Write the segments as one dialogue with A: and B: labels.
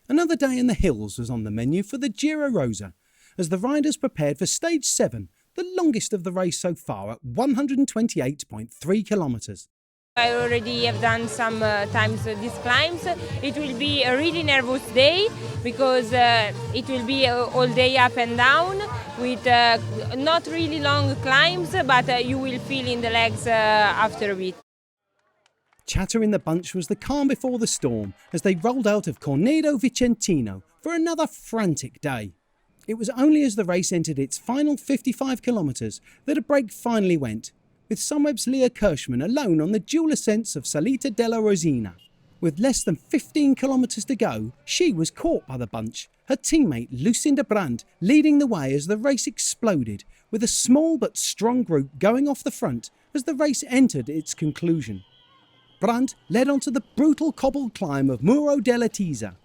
A: Another day in the hills was on the menu for the Giro Rosa, as the riders prepared for stage 7, the longest of the race so far at 128.3 kilometres.
B: I already have done some times these climbs. It will be a really nervous day because it will be all day up and down with not really long climbs, but you will feel in the legs after a bit.
A: Chatter in the bunch was the calm before the storm as they rolled out of Cornedo Vicentino for another frantic day. It was only as the race entered its final 55 kilometres that a break finally went, with Sunweb's Leah Kirschman alone on the dual ascents of Salita della Rosina. With less than 15 kilometres to go, she was caught by the bunch, her teammate Lucinda Brandt leading the way as the race exploded, with a small but strong group going off the front as the race entered its conclusion. Brandt led onto the brutal cobbled climb of Muro della Tisa.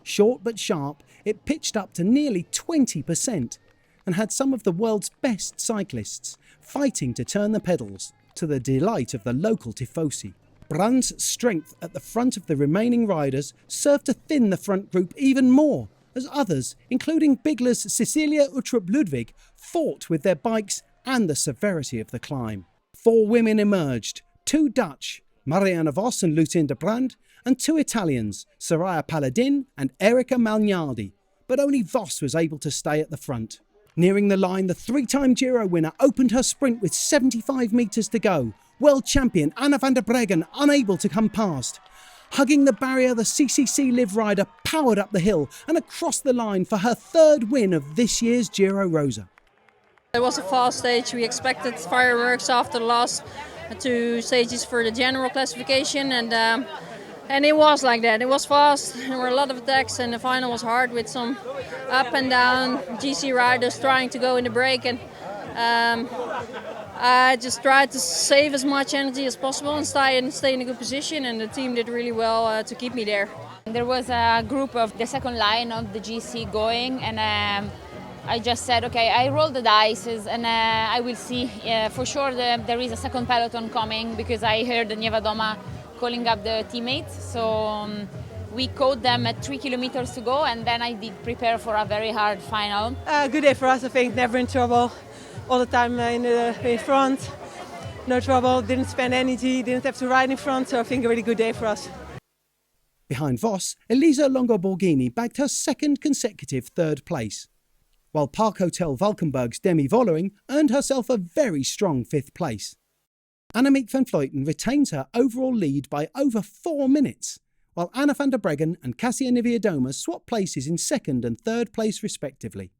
A: Short but sharp, it pitched up to nearly 20% and had some of the world's best cyclists fighting to turn the pedals, to the delight of the local tifosi. Brandt's strength at the front of the remaining riders served to thin the front group even more, as others, including Bigler's Cecilia Uttrup Ludwig, fought with their bikes and the severity of the climb. 4 women emerged, 2 Dutch, Marianne Vos and Lucinda Brandt, and 2 Italians, Soraya Palladin and Erika Malnardi, but only Vos was able to stay at the front. Nearing the line, the 3-time Giro winner opened her sprint with 75 metres to go. World champion Anna van der Breggen unable to come past. Hugging the barrier, the CCC Live rider powered up the hill and across the line for her 3rd win of this year's Giro Rosa.
C: It was a fast stage. We expected fireworks after the last 2 stages for the general classification, and it was like that. It was fast. There were a lot of attacks, and the final was hard with some up and down GC riders trying to go in the break. And I just tried to save as much energy as possible and stay in a good position. And the team did really well to keep me there.
D: There was a group of the second line of the GC going, and I just said, okay, I roll the dice and I will see. For sure there is a second peloton coming because I heard Niewiadoma calling up the teammates. So we caught them at 3 kilometers to go, and then I did prepare for a very hard final.
E: Good day for us, I think. Never in trouble. All the time in front. No trouble, didn't spend energy, didn't have to ride in front. So I think a really good day for us.
A: Behind Vos, Elisa Longo Borghini bagged her 2nd consecutive 3rd place, while Park Hotel Valkenburg's Demi Vollering earned herself a very strong 5th place. Annemiek van Vleuten retains her overall lead by over 4 minutes, while Anna van der Breggen and Kasia Niewiadoma swap places in 2nd and 3rd place respectively.